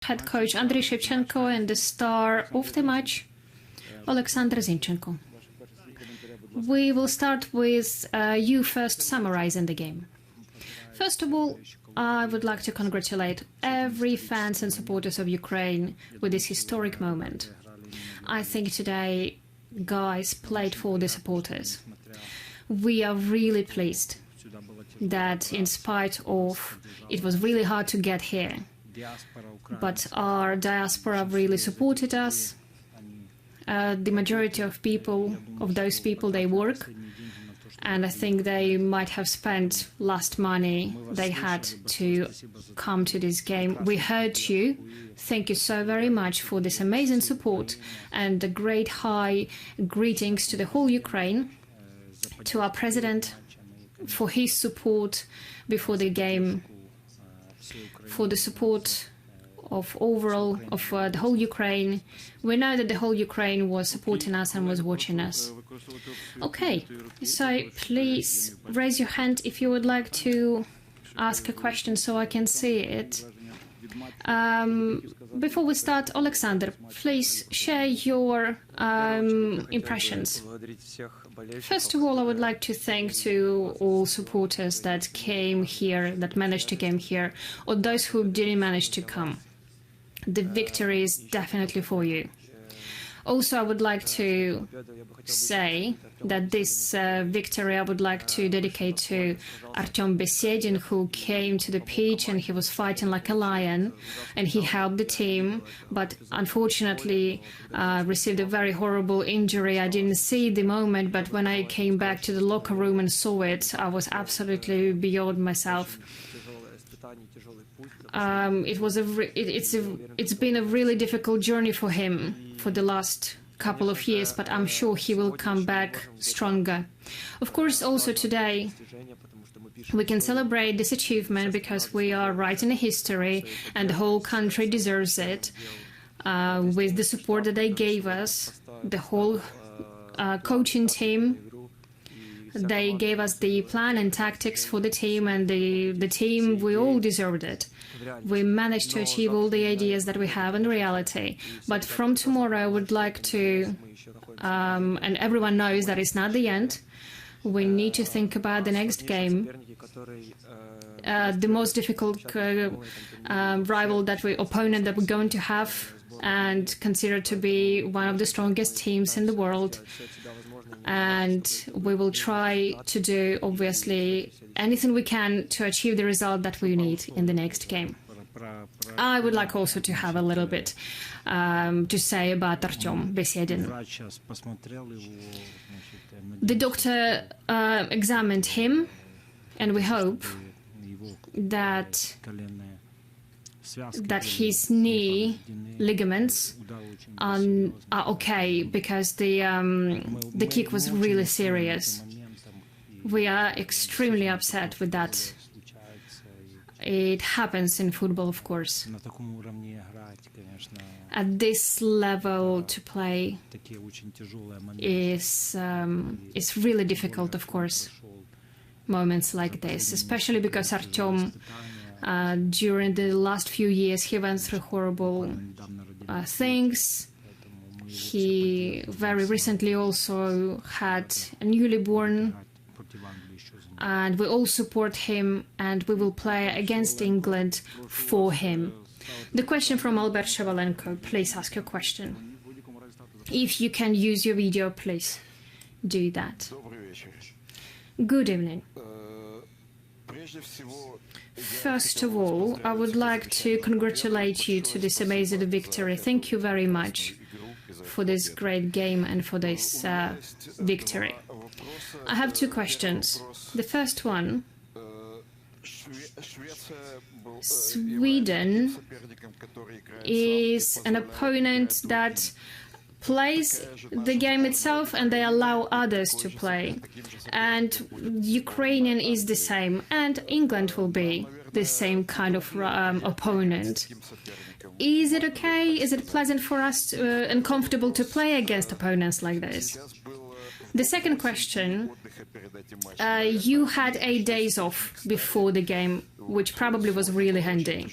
head coach Andriy Shevchenko and the star of the match, Oleksandr Zinchenko. We will start with you first summarizing the game. First of all, I would like to congratulate every fans and supporters of Ukraine with this historic moment. I think today guys played for the supporters. We are really pleased that in spite of it was really hard to get here, but our diaspora really supported us. The majority of those people, they work, and I think they might have spent last money they had to come to this game. We heard you. Thank you so very much for this amazing support and the great high greetings to the whole Ukraine, to our president for his support before the game, for the support of the whole Ukraine. We know that the whole Ukraine was supporting us and was watching us. Okay, so please raise your hand if you would like to ask a question so I can see it. Before we start, Oleksandr, please share your impressions. First of all, I would like to thank to all supporters that came here, that managed to come here, or those who didn't manage to come. The victory is definitely for you. Also, I would like to say that this victory I would like to dedicate to Artem Dovbyk, who came to the pitch and he was fighting like a lion and he helped the team, but unfortunately received a very horrible injury. I didn't see the moment, but when I came back to the locker room and saw it, I was absolutely beyond myself. It's been a really difficult journey for him for the last couple of years, but I'm sure he will come back stronger. Of course, also today we can celebrate this achievement because we are writing a history and the whole country deserves it. With the support that they gave us, the whole coaching team, they gave us the plan and tactics for the team, and the team, we all deserved it. We managed to achieve all the ideas that we have in reality. But from tomorrow, I would like to, and everyone knows that it's not the end, we need to think about the next game. The most difficult opponent that we're going to have, and considered to be one of the strongest teams in the world. And we will try to do, obviously, anything we can to achieve the result that we need in the next game. I would like also to have a little bit to say about Artem Dovbyk. The doctor examined him, and we hope that his knee ligaments are okay, because the kick was really serious. We are extremely upset with that. It happens in football, of course. At this level to play is really difficult, of course, moments like this, especially because Artem during the last few years, he went through horrible things. He very recently also had a newly born, and we all support him, and we will play against England for him. The question from Albert Shevchenko, please ask your question. If you can use your video, please do that. Good evening. First of all, I would like to congratulate you to this amazing victory. Thank you very much for this great game and for this victory. I have two questions. The first one, Sweden is an opponent that plays the game itself and they allow others to play. And Ukrainian is the same, and England will be the same kind of opponent. Is it okay? Is it pleasant for us and comfortable to play against opponents like this? The second question, you had 8 days off before the game, which probably was really handy.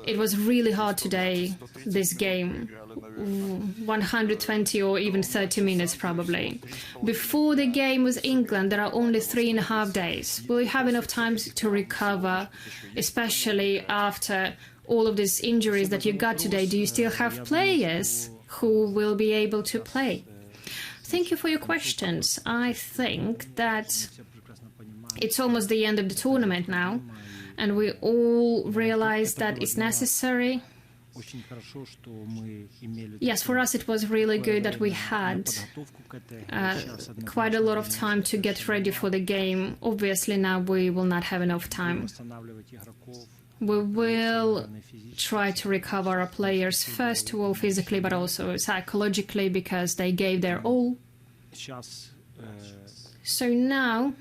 It was really hard today, this game. 120 or even 30 minutes probably. Before the game with England, there are only 3.5 days. Will you have enough time to recover, especially after all of these injuries that you got today? Do you still have players who will be able to play? Thank you for your questions. I think that it's almost the end of the tournament now, and we all realize that it's necessary. Yes, for us it was really good that we had quite a lot of time to get ready for the game. Obviously now we will not have enough time. We will try to recover our players, first of all physically, but also psychologically, because they gave their all. So now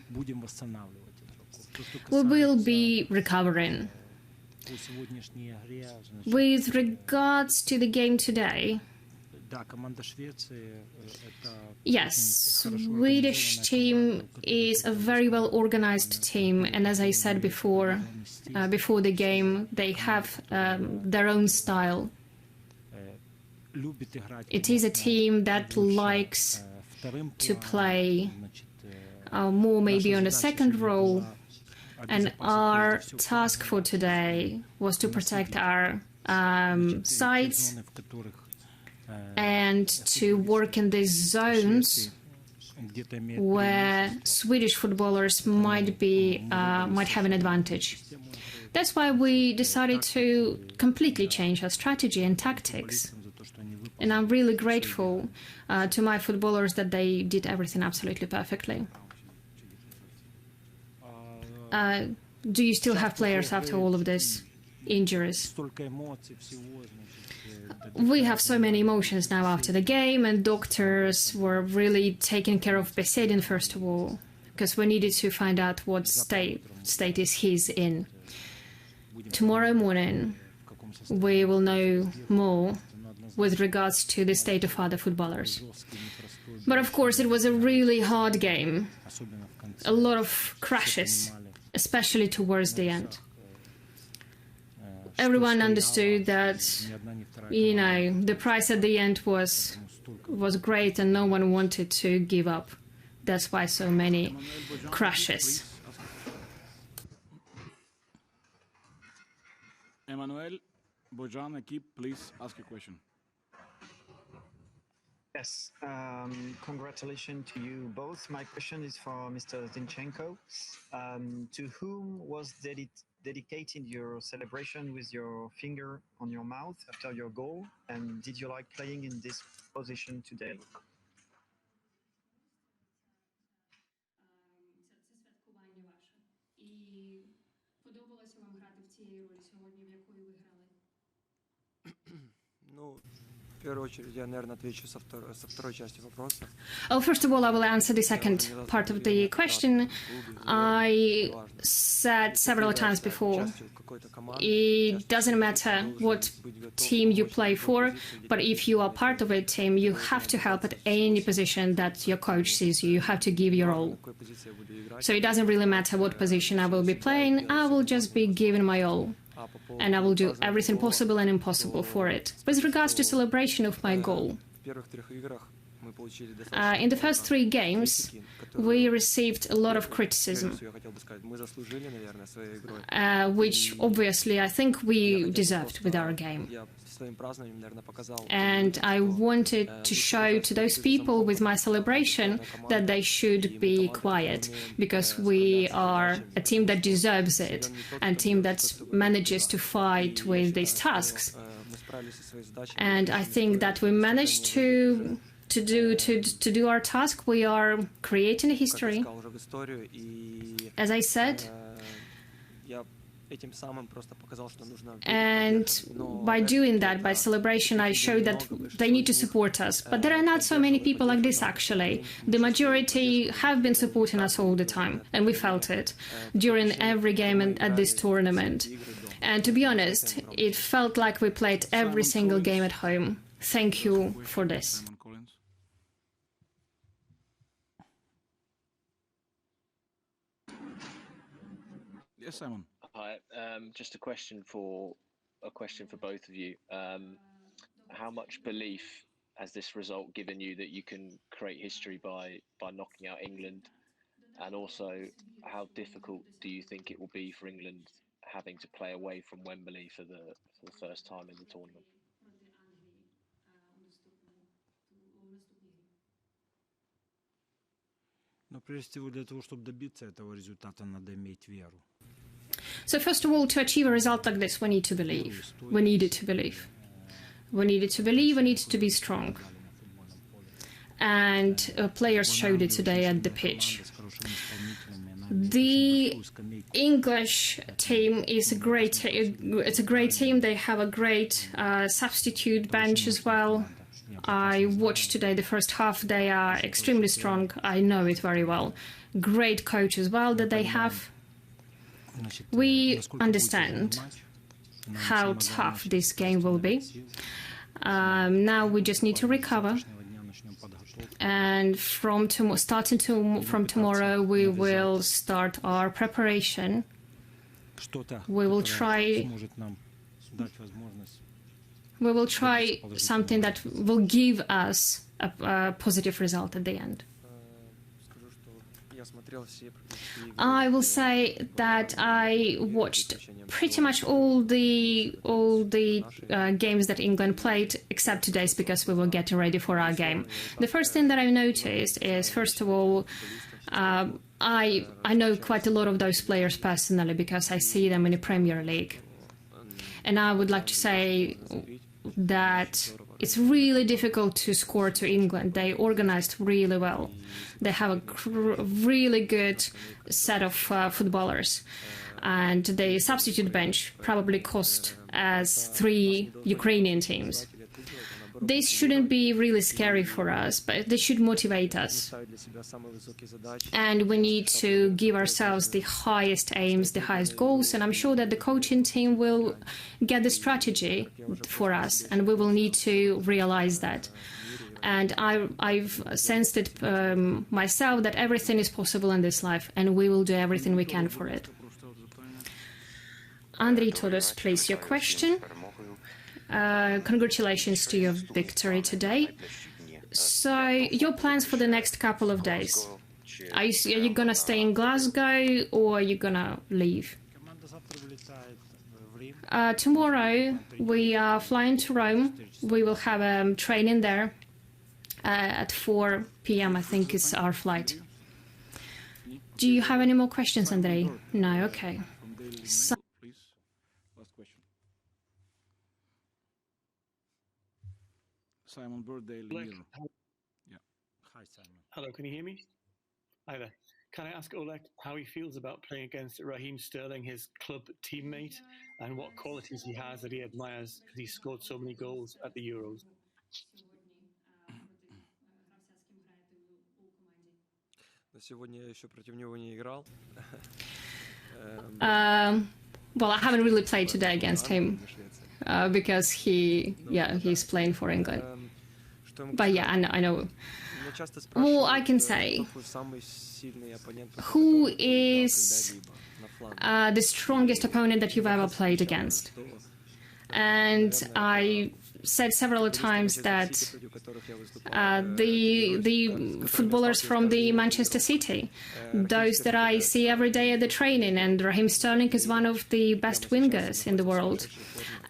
we will be recovering. With regards to the game today, yes, Swedish team is a very well organized team, and as I said before, before the game, they have their own style. It is a team that likes to play more maybe on the second row, and our task for today was to protect our sides and to work in these zones where Swedish footballers might have an advantage. That's why we decided to completely change our strategy and tactics. And I'm really grateful to my footballers that they did everything absolutely perfectly. Do you still have players after all of these injuries? We have so many emotions now after the game, and doctors were really taking care of Besedin first of all, because we needed to find out what state is he's in. Tomorrow morning we will know more with regards to the state of other footballers. But of course it was a really hard game, a lot of crashes, especially towards the end. Everyone understood that, you know, the price at the end was great and no one wanted to give up. That's why so many crashes. Emmanuel, Bojan, Ekip, please ask your question. Yes, congratulations to you both. My question is for Mr. Zinchenko. To whom was dedicated your celebration with your finger on your mouth after your goal? And did you like playing in this position today? Oh, first of all, I will answer the second part of the question. I said several times before, it doesn't matter what team you play for, but if you are part of a team, you have to help at any position that your coach sees you. You have to give your all. So it doesn't really matter what position I will be playing, I will just be giving my all. And I will do everything possible and impossible for it. With regards to celebration of my goal, in the first 3 games, we received a lot of criticism, which obviously I think we deserved with our game. And I wanted to show to those people with my celebration that they should be quiet, because we are a team that deserves it, and a team that manages to fight with these tasks. And I think that we managed to do our task. We are creating a history. As I said, and by doing that, by celebration, I showed that they need to support us. But there are not so many people like this, actually. The majority have been supporting us all the time, and we felt it during every game at this tournament. And to be honest, it felt like we played every single game at home. Thank you for this. Yes, Simon. Hi, just a question for a question for both of you. How much belief has this result given you that you can create history by knocking out England? And also, how difficult do you think it will be for England having to play away from Wembley for the first time in the tournament? Но прежде всего для того, чтобы добиться этого результата, надо иметь веру. So first of all, to achieve a result like this, we need to believe. We needed to believe. We needed to believe, we needed to be strong. And players showed it today at the pitch. The English team is a great team. They have a great substitute bench as well. I watched today the first half. They are extremely strong. I know it very well. Great coach as well that they have. We understand how tough this game will be. Now we just need to recover. And from tomorrow, we will start our preparation. We will try something that will give us a positive result at the end. I will say that I watched pretty much all the games that England played, except today's, because we were getting ready for our game. The first thing that I noticed is, first of all, I know quite a lot of those players personally because I see them in the Premier League. And I would like to say that it's really difficult to score to England. They organized really well. They have a really good set of footballers. And the substitute bench probably cost as 3 Ukrainian teams. This shouldn't be really scary for us, but they should motivate us. And we need to give ourselves the highest aims, the highest goals, and I'm sure that the coaching team will get the strategy for us, and we will need to realize that. And I've sensed it myself that everything is possible in this life, and we will do everything we can for it. Andriy Todos, please, your question. Congratulations to your victory today. So, your plans for the next couple of days? Are you gonna stay in Glasgow or are you gonna leave? Tomorrow we are flying to Rome. We will have training there at 4 p.m. I think is our flight. Do you have any more questions, Andrei? No, okay. So Simon Bird, Daily Mirror. Yeah. Hi, Simon. Hello, can you hear me? Hi there. Can I ask Oleg how he feels about playing against Raheem Sterling, his club teammate, and what qualities he has that he admires because he scored so many goals at the Euros? Well, I haven't really played today against him because he's playing for England. But yeah, I know. Well, I can say, who is the strongest opponent that you've ever played against? And I said several times that the footballers from the Manchester City, those that I see every day at the training, and Raheem Sterling is one of the best wingers in the world.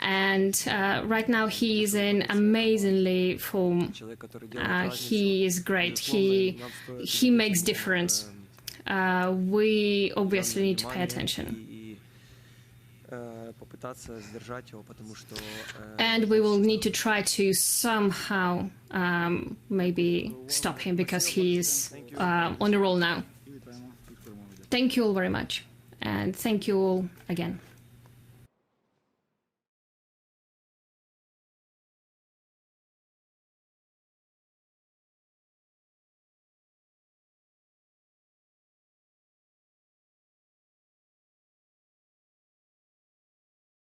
And right now he is in amazingly form. He is great. He makes difference. We obviously need to pay attention. And we will need to try to somehow maybe stop him because he's on the roll now. Thank you all very much. And thank you all again.